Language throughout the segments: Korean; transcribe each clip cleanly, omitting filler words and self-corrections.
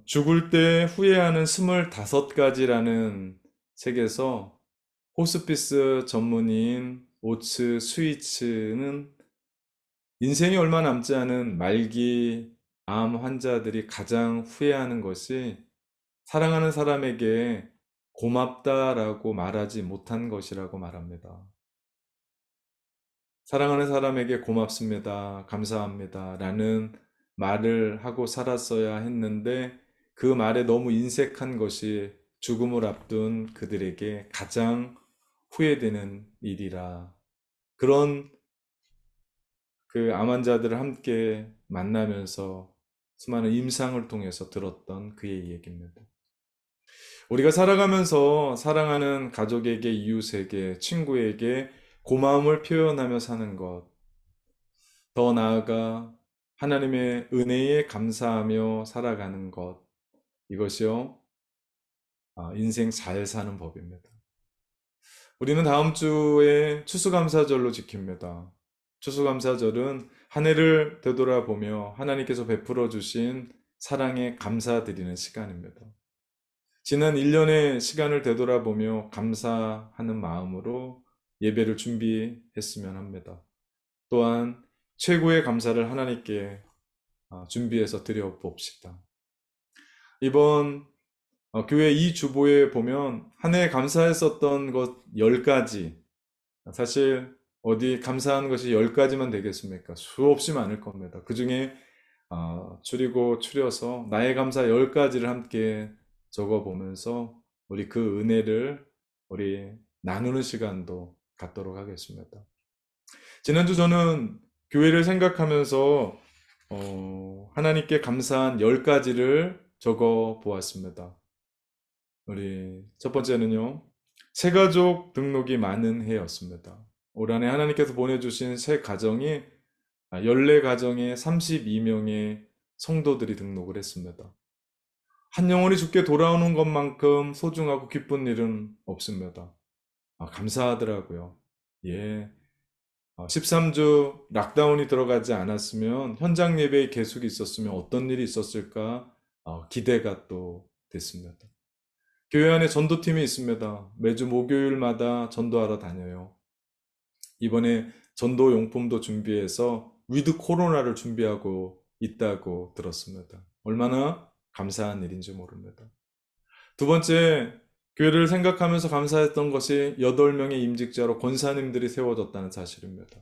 죽을 때 후회하는 25가지라는 책에서 호스피스 전문의인 오츠 스위츠는 인생이 얼마 남지 않은 말기 암 환자들이 가장 후회하는 것이 사랑하는 사람에게 고맙다라고 말하지 못한 것이라고 말합니다. 사랑하는 사람에게 고맙습니다, 감사합니다 라는 말을 하고 살았어야 했는데 그 말에 너무 인색한 것이 죽음을 앞둔 그들에게 가장 후회되는 일이라. 그런 그 암 환자들을 함께 만나면서 수많은 임상을 통해서 들었던 그의 얘기입니다. 우리가 살아가면서 사랑하는 가족에게, 이웃에게, 친구에게 고마움을 표현하며 사는 것, 더 나아가 하나님의 은혜에 감사하며 살아가는 것, 이것이요, 인생 잘 사는 법입니다. 우리는 다음 주에 추수감사절로 지킵니다. 추수감사절은 한 해를 되돌아보며 하나님께서 베풀어 주신 사랑에 감사드리는 시간입니다. 지난 1년의 시간을 되돌아보며 감사하는 마음으로 예배를 준비했으면 합니다. 또한 최고의 감사를 하나님께 준비해서 드려봅시다. 이번 교회 이 주보에 보면 한 해 감사했었던 것 10가지, 사실 어디 감사한 것이 10가지만 되겠습니까? 수없이 많을 겁니다. 그 중에 추리고 추려서 나의 감사 10가지를 함께 적어보면서 우리 그 은혜를 우리 나누는 시간도 갖도록 하겠습니다. 지난주 저는 교회를 생각하면서 하나님께 감사한 10가지를 적어 보았습니다. 우리 첫 번째는요, 새가족 등록이 많은 해였습니다. 올 한해 하나님께서 보내주신 새 가정이 14가정에 32명의 성도들이 등록을 했습니다. 한 영혼이 죽게 돌아오는 것만큼 소중하고 기쁜 일은 없습니다. 감사하더라고요. 예. 13주 락다운이 들어가지 않았으면 현장 예배의 계속이 있었으면 어떤 일이 있었을까 기대가 또 됐습니다. 교회 안에 전도팀이 있습니다. 매주 목요일마다 전도하러 다녀요. 이번에 전도 용품도 준비해서 위드 코로나를 준비하고 있다고 들었습니다. 얼마나 감사한 일인지 모릅니다. 두 번째, 교회를 생각하면서 감사했던 것이 8명의 임직자로 권사님들이 세워졌다는 사실입니다.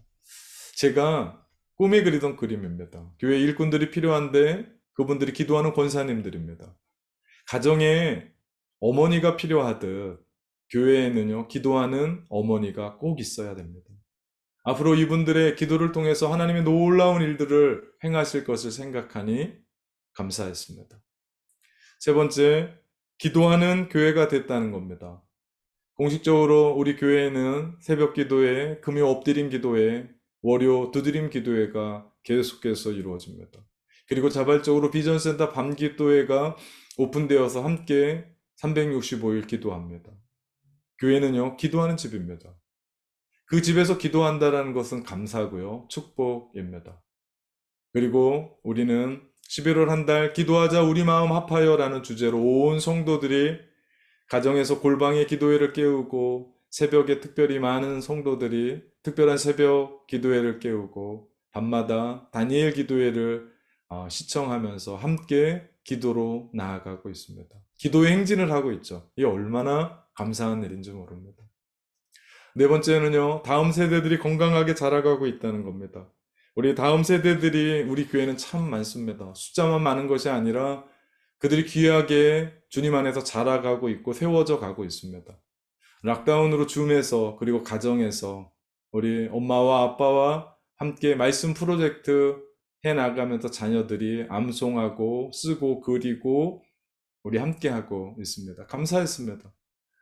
제가 꿈에 그리던 그림입니다. 교회 일꾼들이 필요한데 그분들이 기도하는 권사님들입니다. 가정에 어머니가 필요하듯 교회에는요, 기도하는 어머니가 꼭 있어야 됩니다. 앞으로 이분들의 기도를 통해서 하나님의 놀라운 일들을 행하실 것을 생각하니 감사했습니다. 세 번째, 기도하는 교회가 됐다는 겁니다. 공식적으로 우리 교회에는 새벽 기도회, 금요 엎드림 기도회, 월요 두드림 기도회가 계속해서 이루어집니다. 그리고 자발적으로 비전센터 밤 기도회가 오픈되어서 함께 365일 기도합니다. 교회는요, 기도하는 집입니다. 그 집에서 기도한다는 것은 감사고요, 축복입니다. 그리고 우리는 11월 한 달 기도하자 우리 마음 합하여 라는 주제로 온 성도들이 가정에서 골방의 기도회를 깨우고 새벽에 특별히 많은 성도들이 특별한 새벽 기도회를 깨우고 밤마다 다니엘 기도회를 시청하면서 함께 기도로 나아가고 있습니다. 기도의 행진을 하고 있죠. 이게 얼마나 감사한 일인지 모릅니다. 네 번째는요, 다음 세대들이 건강하게 자라가고 있다는 겁니다. 우리 다음 세대들이 우리 교회는 참 많습니다. 숫자만 많은 것이 아니라 그들이 귀하게 주님 안에서 자라가고 있고 세워져 가고 있습니다. 락다운으로 줌에서 그리고 가정에서 우리 엄마와 아빠와 함께 말씀 프로젝트 해 나가면서 자녀들이 암송하고 쓰고 그리고 우리 함께 하고 있습니다. 감사했습니다.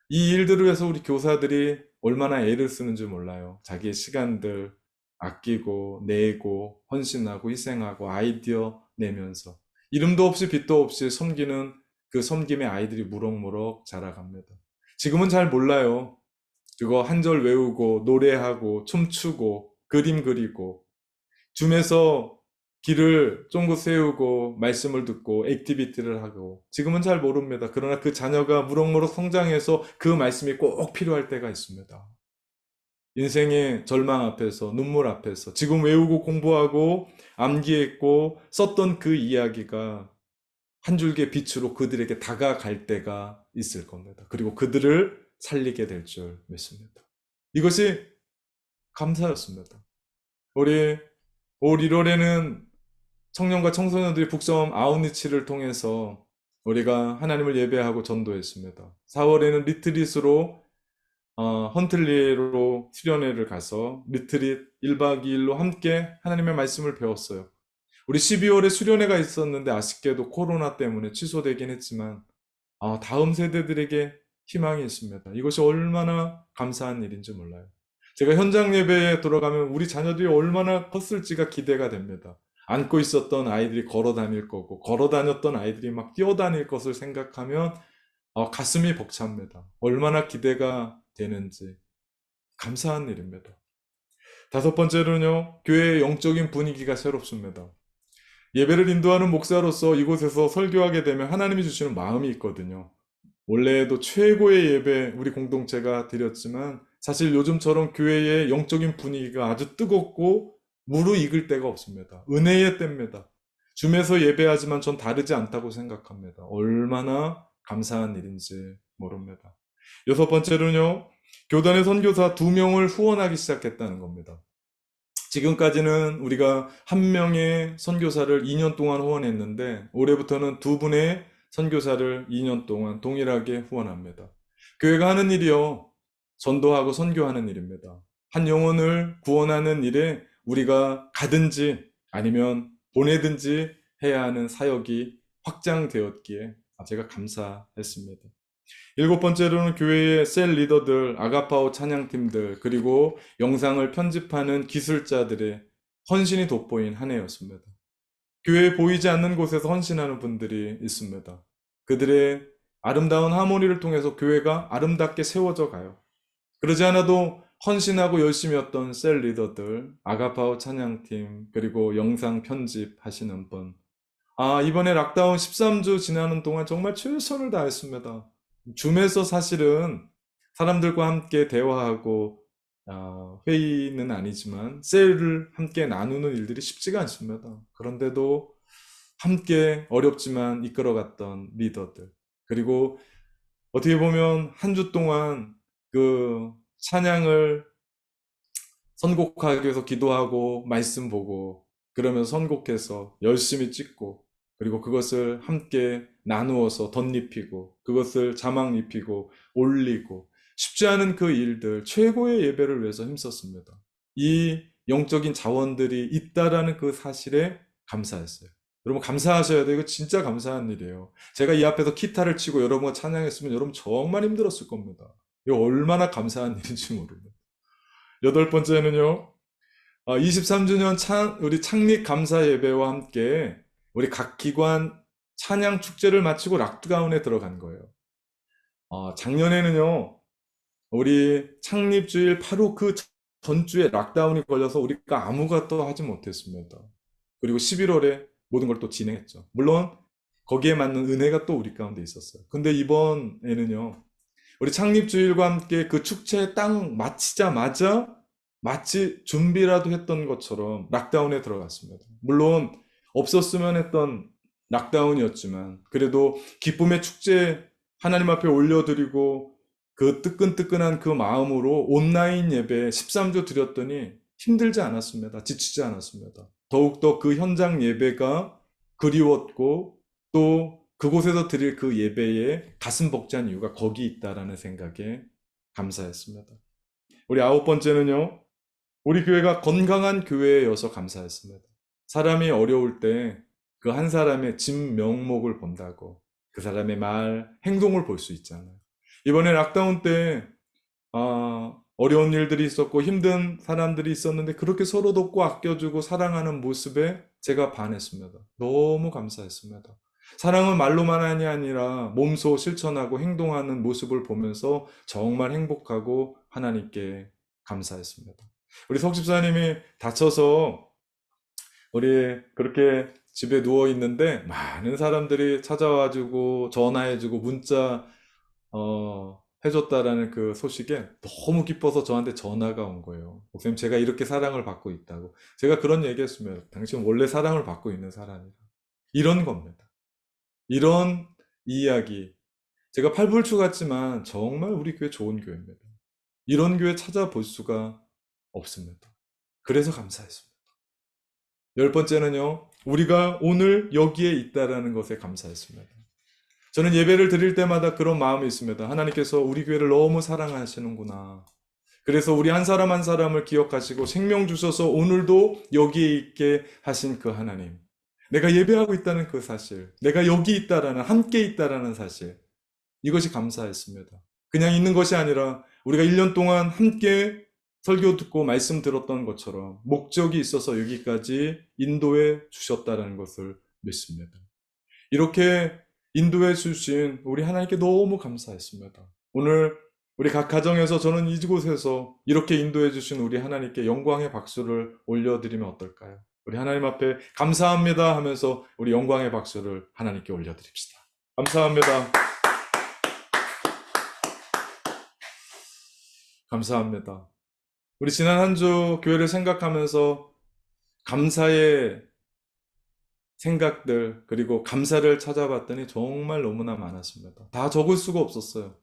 이 일들을 위해서 우리 교사들이 얼마나 애를 쓰는지 몰라요. 자기의 시간들 아끼고 내고 헌신하고 희생하고 아이디어 내면서 이름도 없이 빛도 없이 섬기는 그 섬김의 아이들이 무럭무럭 자라갑니다. 지금은 잘 몰라요. 그거 한 절 외우고 노래하고 춤추고 그림 그리고 줌에서 길을 쫑긋 세우고 말씀을 듣고 액티비티를 하고 지금은 잘 모릅니다. 그러나 그 자녀가 무럭무럭 성장해서 그 말씀이 꼭 필요할 때가 있습니다. 인생의 절망 앞에서 눈물 앞에서 지금 외우고 공부하고 암기했고 썼던 그 이야기가 한 줄기의 빛으로 그들에게 다가갈 때가 있을 겁니다. 그리고 그들을 살리게 될 줄 믿습니다. 이것이 감사였습니다. 우리 올 1월에는 청년과 청소년들이 북섬 아웃리치를 통해서 우리가 하나님을 예배하고 전도했습니다. 4월에는 리트릿으로 헌틀리로 수련회를 가서 리트릿 1박 2일로 함께 하나님의 말씀을 배웠어요. 우리 12월에 수련회가 있었는데 아쉽게도 코로나 때문에 취소되긴 했지만 다음 세대들에게 희망이 있습니다. 이것이 얼마나 감사한 일인지 몰라요. 제가 현장 예배에 돌아가면 우리 자녀들이 얼마나 컸을지가 기대가 됩니다. 안고 있었던 아이들이 걸어 다닐 거고 걸어 다녔던 아이들이 막 뛰어다닐 것을 생각하면 가슴이 벅찹니다. 얼마나 기대가 되는지 감사한 일입니다. 다섯 번째로는요, 교회의 영적인 분위기가 새롭습니다. 예배를 인도하는 목사로서 이곳에서 설교하게 되면 하나님이 주시는 마음이 있거든요. 원래도 최고의 예배 우리 공동체가 드렸지만 사실 요즘처럼 교회의 영적인 분위기가 아주 뜨겁고 무르익을 때가 없습니다. 은혜의 때입니다. 줌에서 예배하지만 전 다르지 않다고 생각합니다. 얼마나 감사한 일인지 모릅니다. 여섯 번째로는요, 교단의 선교사 2명을 후원하기 시작했다는 겁니다. 지금까지는 우리가 한 명의 선교사를 2년 동안 후원했는데 올해부터는 2분의 선교사를 2년 동안 동일하게 후원합니다. 교회가 하는 일이요, 전도하고 선교하는 일입니다. 한 영혼을 구원하는 일에 우리가 가든지 아니면 보내든지 해야 하는 사역이 확장되었기에 제가 감사했습니다. 일곱 번째로는 교회의 셀 리더들, 아가파오 찬양팀들, 그리고 영상을 편집하는 기술자들의 헌신이 돋보인 한 해였습니다. 교회에 보이지 않는 곳에서 헌신하는 분들이 있습니다. 그들의 아름다운 하모니를 통해서 교회가 아름답게 세워져 가요. 그러지 않아도 헌신하고 열심히 했던 셀 리더들, 아가파오 찬양팀, 그리고 영상 편집하시는 분. 이번에 락다운 13주 지나는 동안 정말 최선을 다했습니다. 줌에서 사실은 사람들과 함께 대화하고 회의는 아니지만 셀을 함께 나누는 일들이 쉽지가 않습니다. 그런데도 함께 어렵지만 이끌어갔던 리더들, 그리고 어떻게 보면 한 주 동안 그 찬양을 선곡하기 위해서 기도하고 말씀 보고 그러면서 선곡해서 열심히 찍고 그리고 그것을 함께 나누어서 덧입히고 그것을 자막 입히고 올리고 쉽지 않은 그 일들, 최고의 예배를 위해서 힘썼습니다. 이 영적인 자원들이 있다라는 그 사실에 감사했어요. 여러분 감사하셔야 돼요. 이거 진짜 감사한 일이에요. 제가 이 앞에서 기타를 치고 여러분과 찬양했으면 여러분 정말 힘들었을 겁니다. 이거 얼마나 감사한 일인지 모릅니다. 여덟 번째는요, 23주년 우리 창립 감사 예배와 함께 우리 각 기관 찬양 축제를 마치고 락다운에 들어간 거예요. 작년에는요, 우리 창립주일 바로 그 전주에 락다운이 걸려서 우리가 아무것도 하지 못했습니다. 그리고 11월에 모든 걸 또 진행했죠. 물론 거기에 맞는 은혜가 또 우리 가운데 있었어요. 근데 이번에는요, 우리 창립주일과 함께 그 축제 딱 마치자마자 마치 준비라도 했던 것처럼 락다운에 들어갔습니다. 물론 없었으면 했던 락다운이었지만 그래도 기쁨의 축제 하나님 앞에 올려드리고 그 뜨끈뜨끈한 그 마음으로 온라인 예배 13주 드렸더니 힘들지 않았습니다. 지치지 않았습니다. 더욱더 그 현장 예배가 그리웠고 또 그곳에서 드릴 그 예배에 가슴 벅찬 이유가 거기 있다라는 생각에 감사했습니다. 우리 아홉 번째는요, 우리 교회가 건강한 교회여서 감사했습니다. 사람이 어려울 때 그 한 사람의 집 명목을 본다고 그 사람의 말, 행동을 볼 수 있잖아요. 이번에 락다운 때 어려운 일들이 있었고 힘든 사람들이 있었는데 그렇게 서로 돕고 아껴주고 사랑하는 모습에 제가 반했습니다. 너무 감사했습니다. 사랑은 말로만이 아니라 몸소 실천하고 행동하는 모습을 보면서 정말 행복하고 하나님께 감사했습니다. 우리 석 집사님이 다쳐서 우리 그렇게 집에 누워 있는데 많은 사람들이 찾아와주고 전화해주고 문자 해줬다라는 그 소식에 너무 기뻐서 저한테 전화가 온 거예요. 목사님, 제가 이렇게 사랑을 받고 있다고. 제가 그런 얘기했으면 당신 원래 사랑을 받고 있는 사람이다. 이런 겁니다. 이런 이야기. 제가 팔불출 같지만 정말 우리 교회 좋은 교회입니다. 이런 교회 찾아볼 수가 없습니다. 그래서 감사했습니다. 열 번째는요, 우리가 오늘 여기에 있다라는 것에 감사했습니다. 저는 예배를 드릴 때마다 그런 마음이 있습니다. 하나님께서 우리 교회를 너무 사랑하시는구나. 그래서 우리 한 사람 한 사람을 기억하시고 생명 주셔서 오늘도 여기에 있게 하신 그 하나님. 내가 예배하고 있다는 그 사실. 내가 여기 있다라는, 함께 있다라는 사실. 이것이 감사했습니다. 그냥 있는 것이 아니라 우리가 1년 동안 함께 설교 듣고 말씀 들었던 것처럼 목적이 있어서 여기까지 인도해 주셨다는 것을 믿습니다. 이렇게 인도해 주신 우리 하나님께 너무 감사했습니다. 오늘 우리 각 가정에서 저는 이곳에서 이렇게 인도해 주신 우리 하나님께 영광의 박수를 올려드리면 어떨까요? 우리 하나님 앞에 감사합니다 하면서 우리 영광의 박수를 하나님께 올려드립시다. 감사합니다. 감사합니다. 우리 지난 한 주 교회를 생각하면서 감사의 생각들 그리고 감사를 찾아봤더니 정말 너무나 많았습니다. 다 적을 수가 없었어요.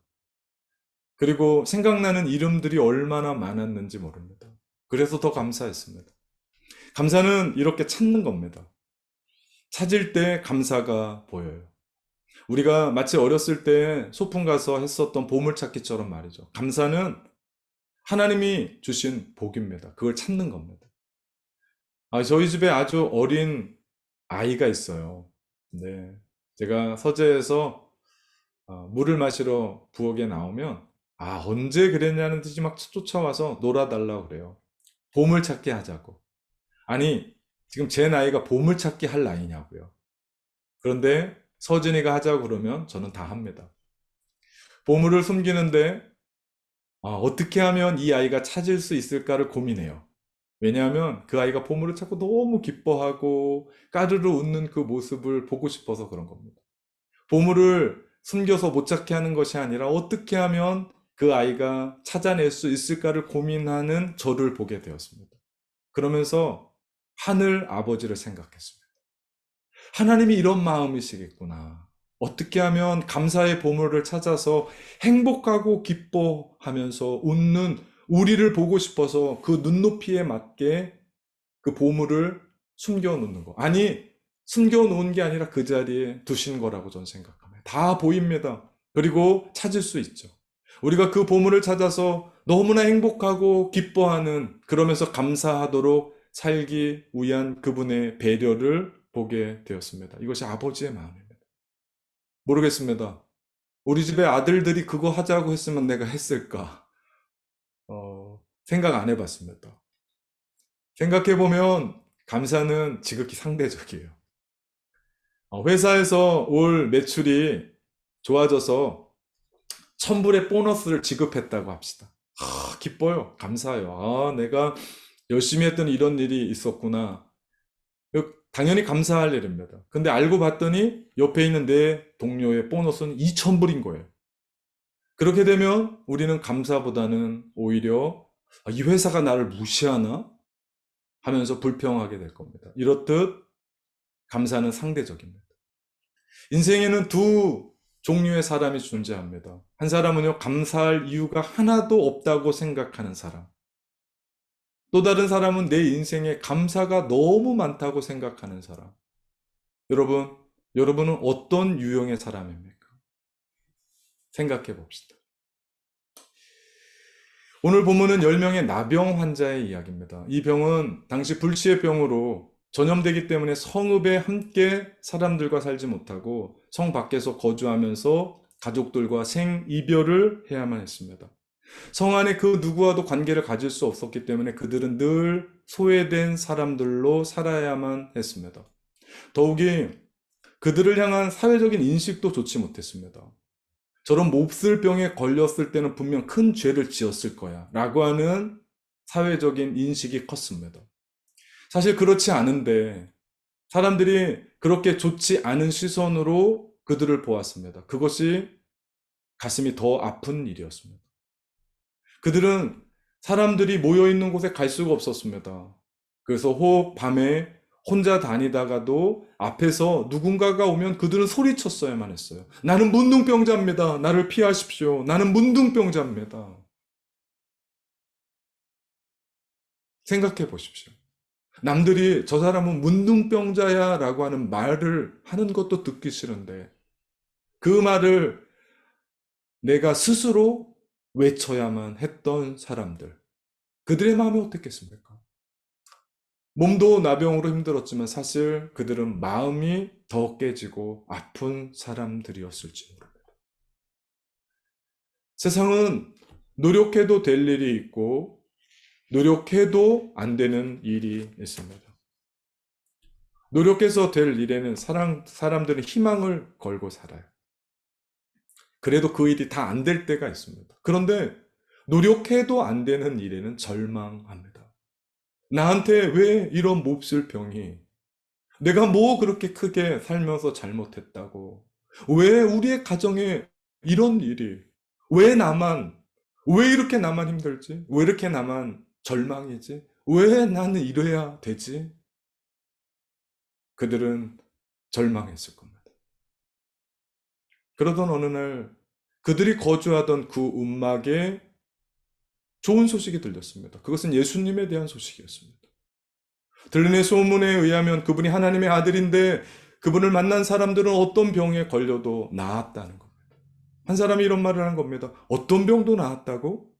그리고 생각나는 이름들이 얼마나 많았는지 모릅니다. 그래서 더 감사했습니다. 감사는 이렇게 찾는 겁니다. 찾을 때 감사가 보여요. 우리가 마치 어렸을 때 소풍 가서 했었던 보물찾기처럼 말이죠. 감사는 하나님이 주신 복입니다. 그걸 찾는 겁니다. 저희 집에 아주 어린 아이가 있어요. 네. 제가 서재에서 물을 마시러 부엌에 나오면 언제 그랬냐는 듯이 막 쫓아와서 놀아달라고 그래요. 보물찾기 하자고. 아니, 지금 제 나이가 보물찾기 할 나이냐고요. 그런데 서진이가 하자고 그러면 저는 다 합니다. 보물을 숨기는데 어떻게 하면 이 아이가 찾을 수 있을까를 고민해요. 왜냐하면 그 아이가 보물을 찾고 너무 기뻐하고 까르르 웃는 그 모습을 보고 싶어서 그런 겁니다. 보물을 숨겨서 못 찾게 하는 것이 아니라 어떻게 하면 그 아이가 찾아낼 수 있을까를 고민하는 저를 보게 되었습니다. 그러면서 하늘 아버지를 생각했습니다. 하나님이 이런 마음이시겠구나. 어떻게 하면 감사의 보물을 찾아서 행복하고 기뻐하면서 웃는 우리를 보고 싶어서 그 눈높이에 맞게 그 보물을 숨겨놓는 거. 아니, 숨겨놓은 게 아니라 그 자리에 두신 거라고 저는 생각합니다. 다 보입니다. 그리고 찾을 수 있죠. 우리가 그 보물을 찾아서 너무나 행복하고 기뻐하는, 그러면서 감사하도록 살기 위한 그분의 배려를 보게 되었습니다. 이것이 아버지의 마음입니다. 모르겠습니다. 우리 집에 아들들이 그거 하자고 했으면 내가 했을까? 생각 안 해봤습니다. 생각해보면 감사는 지극히 상대적이에요. 회사에서 올 매출이 좋아져서 1,000불의 보너스를 지급했다고 합시다. 기뻐요. 감사해요. 내가 열심히 했더니 이런 일이 있었구나. 당연히 감사할 일입니다. 근데 알고 봤더니 옆에 있는 내 동료의 보너스는 2,000불인 거예요. 그렇게 되면 우리는 감사보다는 오히려 이 회사가 나를 무시하나? 하면서 불평하게 될 겁니다. 이렇듯 감사는 상대적입니다. 인생에는 두 종류의 사람이 존재합니다. 한 사람은요, 감사할 이유가 하나도 없다고 생각하는 사람. 또 다른 사람은 내 인생에 감사가 너무 많다고 생각하는 사람. 여러분은 어떤 유형의 사람입니까? 생각해 봅시다. 오늘 본문은 10명의 나병 환자의 이야기입니다. 이 병은 당시 불치의 병으로 전염되기 때문에 성읍에 함께 사람들과 살지 못하고 성 밖에서 거주하면서 가족들과 생이별을 해야만 했습니다. 성 안에 그 누구와도 관계를 가질 수 없었기 때문에 그들은 늘 소외된 사람들로 살아야만 했습니다. 더욱이 그들을 향한 사회적인 인식도 좋지 못했습니다. 저런 몹쓸 병에 걸렸을 때는 분명 큰 죄를 지었을 거야 라고 하는 사회적인 인식이 컸습니다. 사실 그렇지 않은데 사람들이 그렇게 좋지 않은 시선으로 그들을 보았습니다. 그것이 가슴이 더 아픈 일이었습니다. 그들은 사람들이 모여 있는 곳에 갈 수가 없었습니다. 그래서 혹 밤에 혼자 다니다가도 앞에서 누군가가 오면 그들은 소리쳤어야만 했어요. 나는 문둥병자입니다. 나를 피하십시오. 나는 문둥병자입니다. 생각해 보십시오. 남들이 저 사람은 문둥병자야 라고 하는 말을 하는 것도 듣기 싫은데 그 말을 내가 스스로 외쳐야만 했던 사람들. 그들의 마음이 어땠겠습니까? 몸도 나병으로 힘들었지만 사실 그들은 마음이 더 깨지고 아픈 사람들이었을지 모릅니다. 세상은 노력해도 될 일이 있고 노력해도 안 되는 일이 있습니다. 노력해서 될 일에는 사람들은 희망을 걸고 살아요. 그래도 그 일이 다 안 될 때가 있습니다. 그런데 노력해도 안 되는 일에는 절망합니다. 나한테 왜 이런 몹쓸 병이, 내가 뭐 그렇게 크게 살면서 잘못했다고, 왜 우리의 가정에 이런 일이, 왜 나만, 왜 이렇게 나만 힘들지? 왜 이렇게 나만 절망이지? 왜 나는 이래야 되지? 그들은 절망했을 겁니다. 그러던 어느 날 그들이 거주하던 그 움막에 좋은 소식이 들렸습니다. 그것은 예수님에 대한 소식이었습니다. 들리는 소문에 의하면 그분이 하나님의 아들인데 그분을 만난 사람들은 어떤 병에 걸려도 나았다는 겁니다. 한 사람이 이런 말을 한 겁니다. 어떤 병도 나았다고?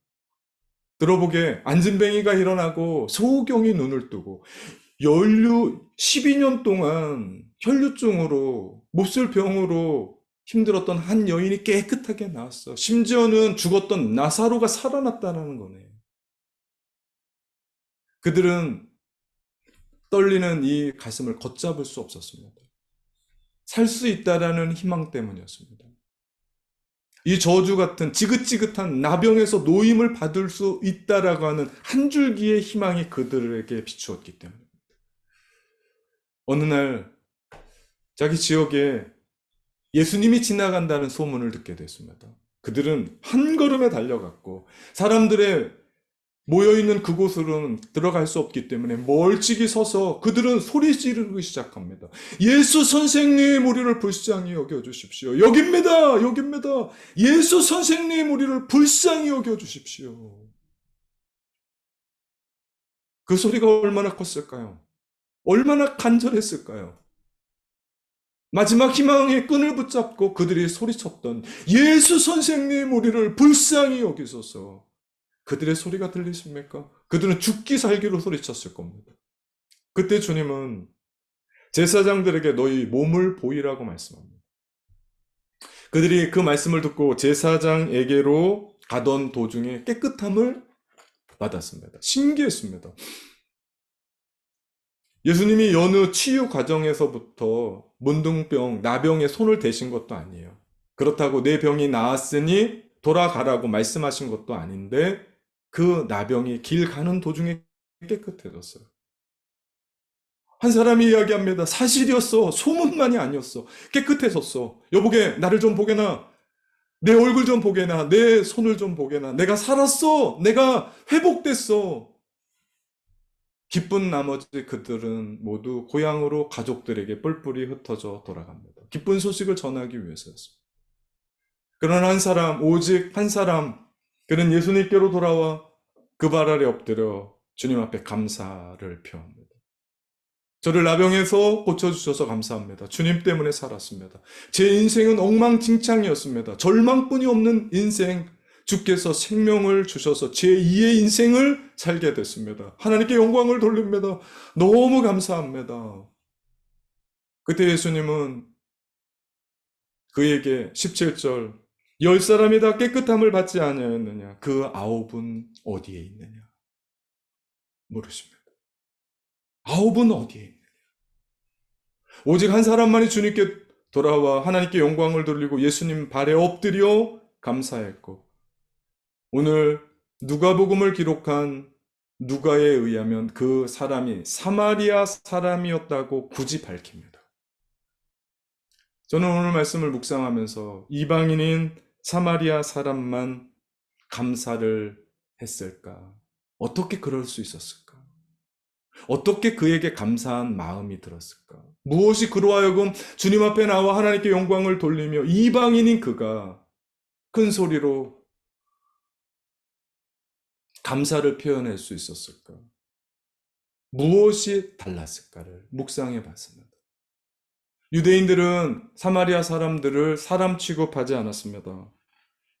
들어보게 안진뱅이가 일어나고 소경이 눈을 뜨고 연류 12년 동안 혈류증으로 몹쓸 병으로 힘들었던 한 여인이 깨끗하게 나았어. 심지어는 죽었던 나사로가 살아났다는 거네. 그들은 떨리는 이 가슴을 걷잡을 수 없었습니다. 살 수 있다라는 희망 때문이었습니다. 이 저주 같은 지긋지긋한 나병에서 노임을 받을 수 있다라고 하는 한 줄기의 희망이 그들에게 비추었기 때문입니다. 어느 날 자기 지역에 예수님이 지나간다는 소문을 듣게 됐습니다. 그들은 한 걸음에 달려갔고 사람들의 모여있는 그곳으로는 들어갈 수 없기 때문에 멀찍이 서서 그들은 소리 지르기 시작합니다. 예수 선생님 우리를 불쌍히 여겨주십시오. 여깁니다. 여깁니다. 예수 선생님 우리를 불쌍히 여겨주십시오. 그 소리가 얼마나 컸을까요? 얼마나 간절했을까요? 마지막 희망의 끈을 붙잡고 그들이 소리쳤던 예수 선생님 우리를 불쌍히 여기소서. 그들의 소리가 들리십니까? 그들은 죽기 살기로 소리쳤을 겁니다. 그때 주님은 제사장들에게 너희 몸을 보이라고 말씀합니다. 그들이 그 말씀을 듣고 제사장에게로 가던 도중에 깨끗함을 받았습니다. 신기했습니다. 예수님이 여느 치유 과정에서부터 문둥병, 나병에 손을 대신 것도 아니에요. 그렇다고 내 병이 나았으니 돌아가라고 말씀하신 것도 아닌데 그 나병이 길 가는 도중에 깨끗해졌어요. 한 사람이 이야기합니다. 사실이었어. 소문만이 아니었어. 깨끗해졌어. 여보게 나를 좀 보게나. 내 얼굴 좀 보게나. 내 손을 좀 보게나. 내가 살았어. 내가 회복됐어. 기쁜 나머지 그들은 모두 고향으로 가족들에게 뿔뿔이 흩어져 돌아갑니다. 기쁜 소식을 전하기 위해서였습니다. 그러나 한 사람, 오직 한 사람, 그는 예수님께로 돌아와 그 발 아래 엎드려 주님 앞에 감사를 표합니다. 저를 나병에서 고쳐주셔서 감사합니다. 주님 때문에 살았습니다. 제 인생은 엉망진창이었습니다. 절망뿐이 없는 인생, 주께서 생명을 주셔서 제2의 인생을 살게 됐습니다. 하나님께 영광을 돌립니다. 너무 감사합니다. 그때 예수님은 그에게 17절 10사람이 다 깨끗함을 받지 아니하였느냐 그 9은 어디에 있느냐 물으십니다. 9은 어디에 있느냐. 오직 한 사람만이 주님께 돌아와 하나님께 영광을 돌리고 예수님 발에 엎드려 감사했고 오늘 누가복음을 기록한 누가에 의하면 그 사람이 사마리아 사람이었다고 굳이 밝힙니다. 저는 오늘 말씀을 묵상하면서 이방인인 사마리아 사람만 감사를 했을까? 어떻게 그럴 수 있었을까? 어떻게 그에게 감사한 마음이 들었을까? 무엇이 그로 하여금 주님 앞에 나와 하나님께 영광을 돌리며 이방인인 그가 큰 소리로 감사를 표현할 수 있었을까? 무엇이 달랐을까를 묵상해 봤습니다. 유대인들은 사마리아 사람들을 사람 취급하지 않았습니다.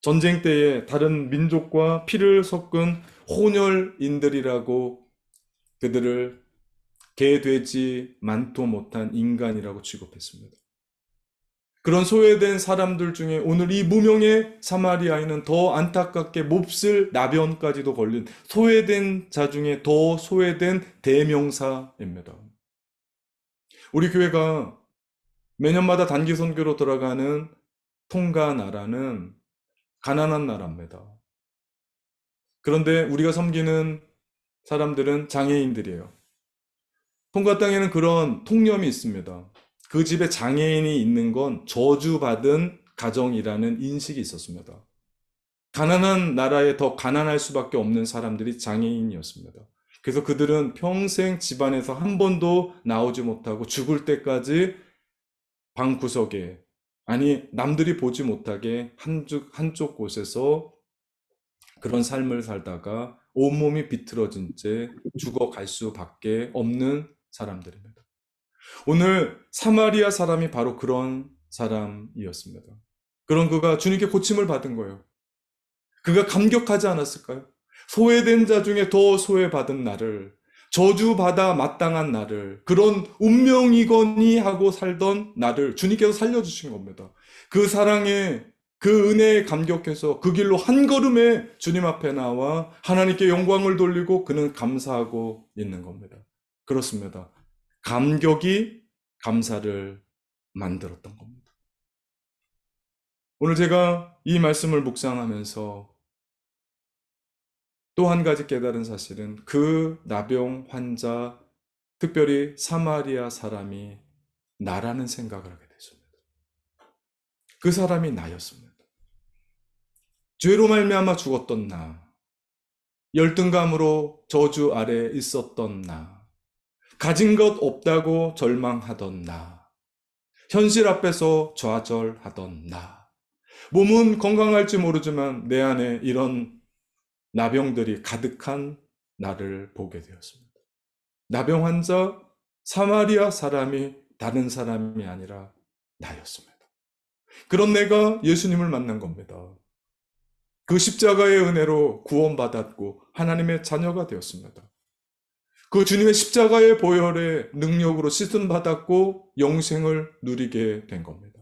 전쟁 때에 다른 민족과 피를 섞은 혼혈인들이라고 그들을 개, 돼지, 만토 못한 인간이라고 취급했습니다. 그런 소외된 사람들 중에 오늘 이 무명의 사마리아인은 더 안타깝게 몹쓸 나병까지도 걸린 소외된 자 중에 더 소외된 대명사입니다. 우리 교회가 매년마다 단기 선교로 들어가는 통가 나라는 가난한 나라입니다. 그런데 우리가 섬기는 사람들은 장애인들이에요. 통가 땅에는 그런 통념이 있습니다. 그 집에 장애인이 있는 건 저주받은 가정이라는 인식이 있었습니다. 가난한 나라에 더 가난할 수밖에 없는 사람들이 장애인이었습니다. 그래서 그들은 평생 집안에서 한 번도 나오지 못하고 죽을 때까지 방구석에, 아니 남들이 보지 못하게 한쪽 곳에서 그런 삶을 살다가 온몸이 비틀어진 채 죽어갈 수밖에 없는 사람들입니다. 오늘 사마리아 사람이 바로 그런 사람이었습니다. 그런 그가 주님께 고침을 받은 거예요. 그가 감격하지 않았을까요? 소외된 자 중에 더 소외받은 나를, 저주받아 마땅한 나를, 그런 운명이거니 하고 살던 나를 주님께서 살려주신 겁니다. 그 사랑에, 그 은혜에 감격해서 그 길로 한 걸음에 주님 앞에 나와 하나님께 영광을 돌리고 그는 감사하고 있는 겁니다. 그렇습니다. 감격이 감사를 만들었던 겁니다. 오늘 제가 이 말씀을 묵상하면서 또 한 가지 깨달은 사실은 그 나병 환자, 특별히 사마리아 사람이 나라는 생각을 하게 됐습니다. 그 사람이 나였습니다. 죄로 말미암아 죽었던 나, 열등감으로 저주 아래 있었던 나, 가진 것 없다고 절망하던 나, 현실 앞에서 좌절하던 나, 몸은 건강할지 모르지만 내 안에 이런 나병들이 가득한 나를 보게 되었습니다. 나병 환자 사마리아 사람이 다른 사람이 아니라 나였습니다. 그런 내가 예수님을 만난 겁니다. 그 십자가의 은혜로 구원받았고 하나님의 자녀가 되었습니다. 그 주님의 십자가의 보혈의 능력으로 씻음받았고 영생을 누리게 된 겁니다.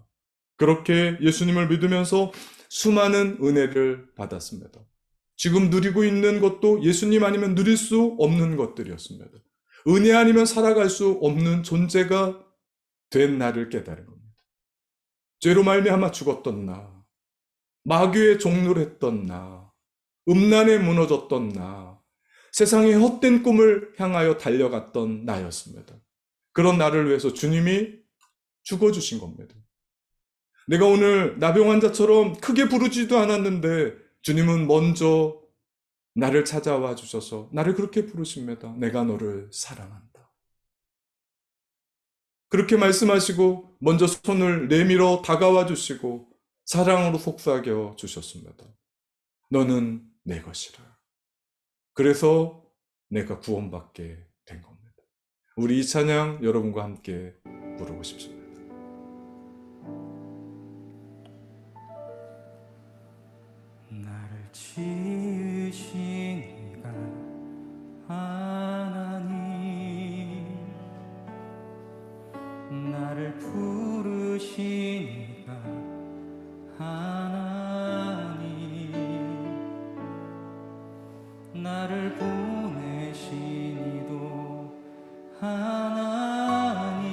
그렇게 예수님을 믿으면서 수많은 은혜를 받았습니다. 지금 누리고 있는 것도 예수님 아니면 누릴 수 없는 것들이었습니다. 은혜 아니면 살아갈 수 없는 존재가 된 나를 깨달은 겁니다. 죄로 말미암아 죽었던 나, 마귀의 종노를 했던 나, 음란에 무너졌던 나, 세상의 헛된 꿈을 향하여 달려갔던 나였습니다. 그런 나를 위해서 주님이 죽어주신 겁니다. 내가 오늘 나병 환자처럼 크게 부르지도 않았는데 주님은 먼저 나를 찾아와 주셔서 나를 그렇게 부르십니다. 내가 너를 사랑한다. 그렇게 말씀하시고 먼저 손을 내밀어 다가와 주시고 사랑으로 속삭여 주셨습니다. 너는 내 것이라. 그래서 내가 구원받게 된 겁니다. 우리 이 찬양 여러분과 함께 부르고 싶습니다. 나를 지으신 이가 하나님, 나를 부르신 이가 하나님, 나를 보내신 이도 하나님,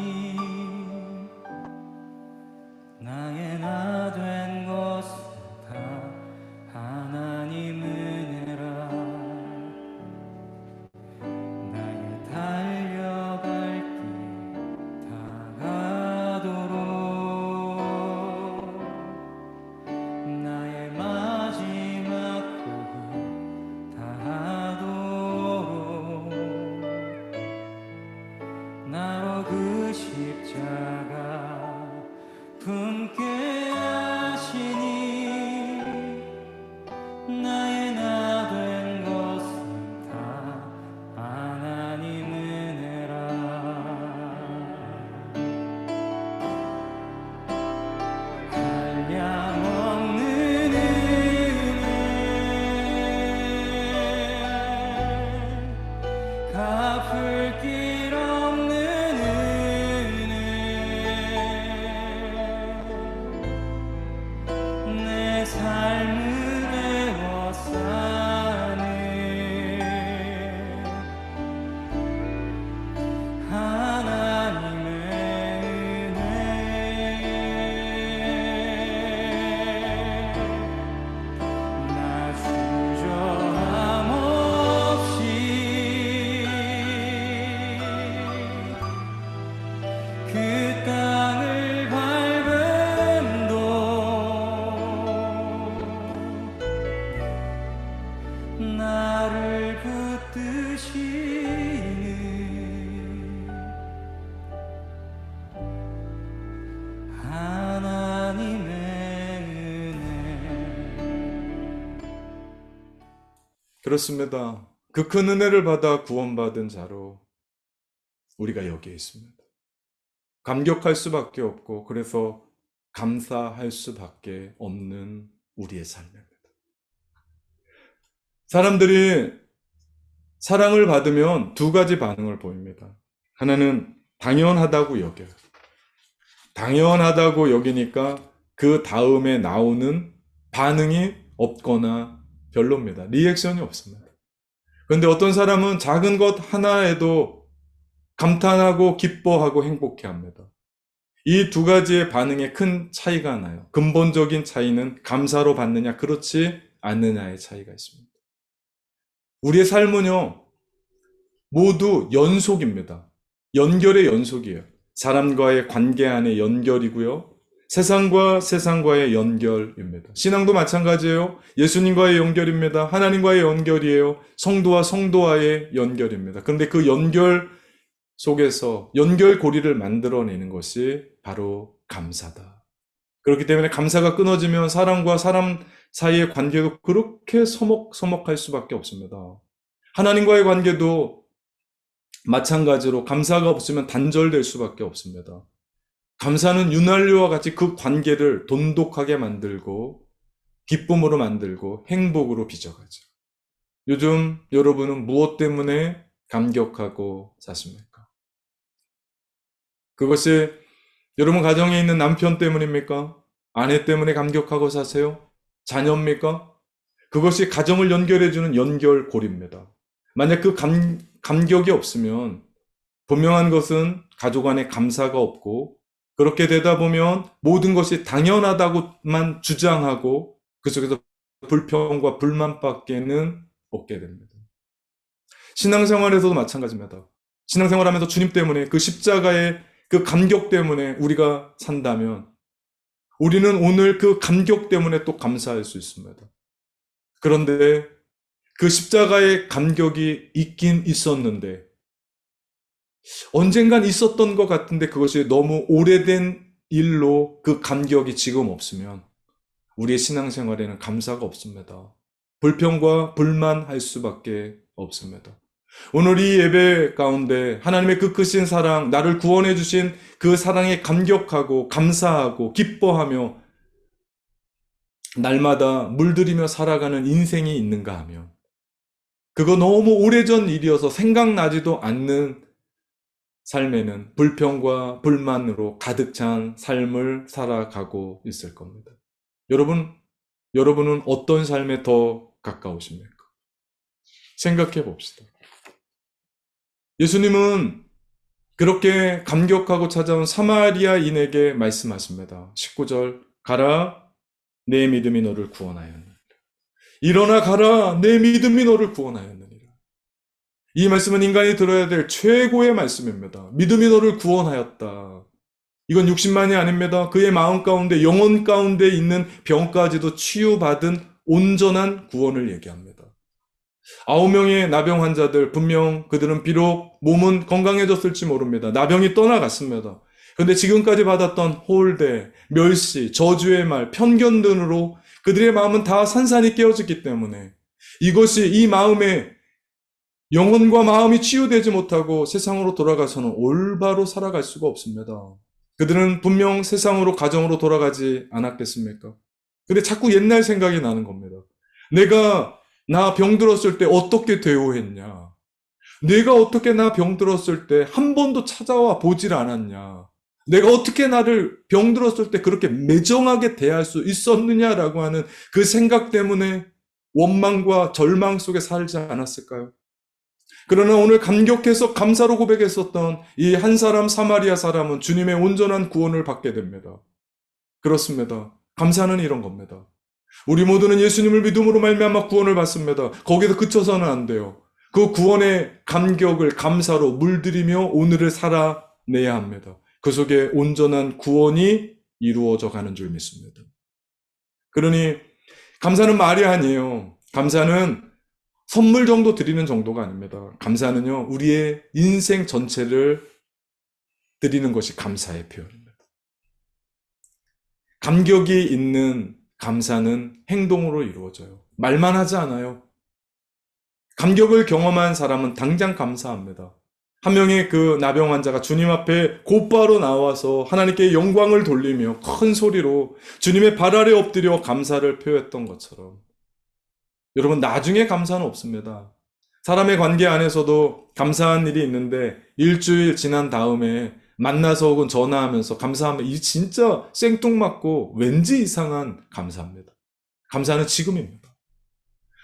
나의 나 된 것은 다 하나님 은혜라. 품게 하시니 나의 나 된 것은 다 하나님 은혜라. 한량없는 은혜, 갚을 길 없는 은혜, 내 삶을 애워싸네. 하나님의 은혜, 나 주저함 없이 그 땅을 밟음도 나를 붙드시는 하나님의 은혜. 그렇습니다. 그 큰 은혜를 받아 구원받은 자로 우리가 여기에 있습니다. 감격할 수밖에 없고 그래서 감사할 수밖에 없는 우리의 삶입니다. 사람들이 사랑을 받으면 두 가지 반응을 보입니다. 하나는 당연하다고 여겨요. 당연하다고 여기니까 그 다음에 나오는 반응이 없거나 별로입니다. 리액션이 없습니다. 그런데 어떤 사람은 작은 것 하나에도 감탄하고 기뻐하고 행복해합니다. 이 두 가지의 반응에 큰 차이가 나요. 근본적인 차이는 감사로 받느냐 그렇지 않느냐의 차이가 있습니다. 우리의 삶은요 모두 연속입니다. 연결의 연속이에요. 사람과의 관계 안의 연결이고요. 세상과 세상과의 연결입니다. 신앙도 마찬가지예요. 예수님과의 연결입니다. 하나님과의 연결이에요. 성도와 성도와의 연결입니다. 그런데 그 연결 속에서 연결고리를 만들어내는 것이 바로 감사다. 그렇기 때문에 감사가 끊어지면 사람과 사람 사이의 관계도 그렇게 서먹서먹할 수밖에 없습니다. 하나님과의 관계도 마찬가지로 감사가 없으면 단절될 수밖에 없습니다. 감사는 윤활유와 같이 그 관계를 돈독하게 만들고 기쁨으로 만들고 행복으로 빚어가죠. 요즘 여러분은 무엇 때문에 감격하고 사십니까? 그것이 여러분 가정에 있는 남편 때문입니까? 아내 때문에 감격하고 사세요? 자녀입니까? 그것이 가정을 연결해주는 연결고리입니다. 만약 그 감격이 없으면 분명한 것은 가족 안에 감사가 없고 그렇게 되다 보면 모든 것이 당연하다고만 주장하고 그 속에서 불평과 불만밖에는 없게 됩니다. 신앙생활에서도 마찬가지입니다. 신앙생활하면서 주님 때문에 그 십자가의 그 감격 때문에 우리가 산다면 우리는 오늘 그 감격 때문에 또 감사할 수 있습니다. 그런데 그 십자가의 감격이 있긴 있었는데 언젠간 있었던 것 같은데 그것이 너무 오래된 일로 그 감격이 지금 없으면 우리의 신앙생활에는 감사가 없습니다. 불평과 불만할 수밖에 없습니다. 오늘 이 예배 가운데 하나님의 그 크신 사랑, 나를 구원해 주신 그 사랑에 감격하고 감사하고 기뻐하며 날마다 물들이며 살아가는 인생이 있는가 하면 그거 너무 오래전 일이어서 생각나지도 않는 삶에는 불평과 불만으로 가득 찬 삶을 살아가고 있을 겁니다. 여러분은 어떤 삶에 더 가까우십니까? 생각해 봅시다. 예수님은 그렇게 감격하고 찾아온 사마리아인에게 말씀하십니다. 19절, 가라, 내 믿음이 너를 구원하였느니라. 일어나 가라, 내 믿음이 너를 구원하였느니라. 이 말씀은 인간이 들어야 될 최고의 말씀입니다. 믿음이 너를 구원하였다. 이건 육신만이 아닙니다. 그의 마음 가운데, 영혼 가운데 있는 병까지도 치유받은 온전한 구원을 얘기합니다. 9명의 나병 환자들, 분명 그들은 비록 몸은 건강해졌을지 모릅니다. 나병이 떠나갔습니다. 그런데 지금까지 받았던 홀대, 멸시, 저주의 말, 편견 등으로 그들의 마음은 다 산산이 깨어졌기 때문에 이것이 이 마음에 영혼과 마음이 치유되지 못하고 세상으로 돌아가서는 올바로 살아갈 수가 없습니다. 그들은 분명 세상으로 가정으로 돌아가지 않았겠습니까? 근데 자꾸 옛날 생각이 나는 겁니다. 나 병들었을 때 어떻게 대우했냐? 내가 어떻게 나 병들었을 때 한 번도 찾아와 보질 않았냐? 내가 어떻게 나를 병들었을 때 그렇게 매정하게 대할 수 있었느냐라고 하는 그 생각 때문에 원망과 절망 속에 살지 않았을까요? 그러나 오늘 감격해서 감사로 고백했었던 이 한 사람 사마리아 사람은 주님의 온전한 구원을 받게 됩니다. 그렇습니다. 감사는 이런 겁니다. 우리 모두는 예수님을 믿음으로 말미암아 구원을 받습니다. 거기서 그쳐서는 안 돼요. 그 구원의 감격을 감사로 물들이며 오늘을 살아내야 합니다. 그 속에 온전한 구원이 이루어져 가는 줄 믿습니다. 그러니 감사는 말이 아니에요. 감사는 선물 정도 드리는 정도가 아닙니다. 감사는요, 우리의 인생 전체를 드리는 것이 감사의 표현입니다. 감격이 있는 감사는 행동으로 이루어져요. 말만 하지 않아요. 감격을 경험한 사람은 당장 감사합니다. 한 명의 그 나병 환자가 주님 앞에 곧바로 나와서 하나님께 영광을 돌리며 큰 소리로 주님의 발 아래 엎드려 감사를 표했던 것처럼 여러분, 나중에 감사는 없습니다. 사람의 관계 안에서도 감사한 일이 있는데 일주일 지난 다음에 만나서 혹은 전화하면서 감사하면 이 진짜 생뚱맞고 왠지 이상한 감사입니다. 감사는 지금입니다.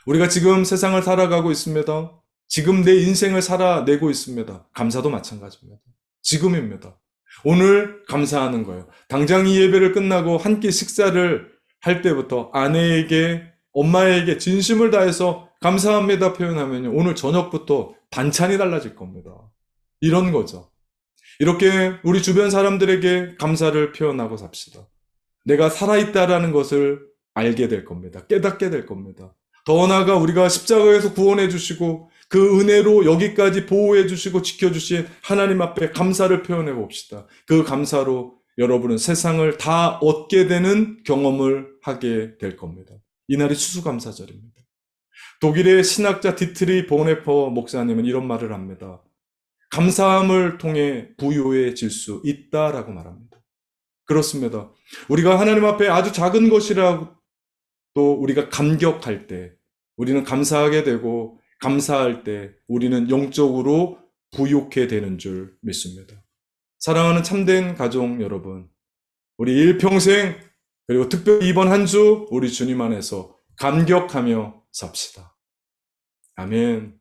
우리가 지금 세상을 살아가고 있습니다. 지금 내 인생을 살아내고 있습니다. 감사도 마찬가지입니다. 지금입니다. 오늘 감사하는 거예요. 당장 이 예배를 끝나고 한 끼 식사를 할 때부터 아내에게, 엄마에게 진심을 다해서 감사합니다 표현하면요, 오늘 저녁부터 반찬이 달라질 겁니다. 이런 거죠. 이렇게 우리 주변 사람들에게 감사를 표현하고 삽시다. 내가 살아있다라는 것을 알게 될 겁니다. 깨닫게 될 겁니다. 더 나아가 우리가 십자가에서 구원해 주시고 그 은혜로 여기까지 보호해 주시고 지켜주신 하나님 앞에 감사를 표현해 봅시다. 그 감사로 여러분은 세상을 다 얻게 되는 경험을 하게 될 겁니다. 이날이 추수감사절입니다. 독일의 신학자 디트리 보네퍼 목사님은 이런 말을 합니다. 감사함을 통해 부유해질 수 있다라고 말합니다. 그렇습니다. 우리가 하나님 앞에 아주 작은 것이라도 우리가 감격할 때, 우리는 감사하게 되고 감사할 때 우리는 영적으로 부유케 되는 줄 믿습니다. 사랑하는 참된 가족 여러분, 우리 일평생 그리고 특별히 이번 한 주 우리 주님 안에서 감격하며 삽시다. 아멘.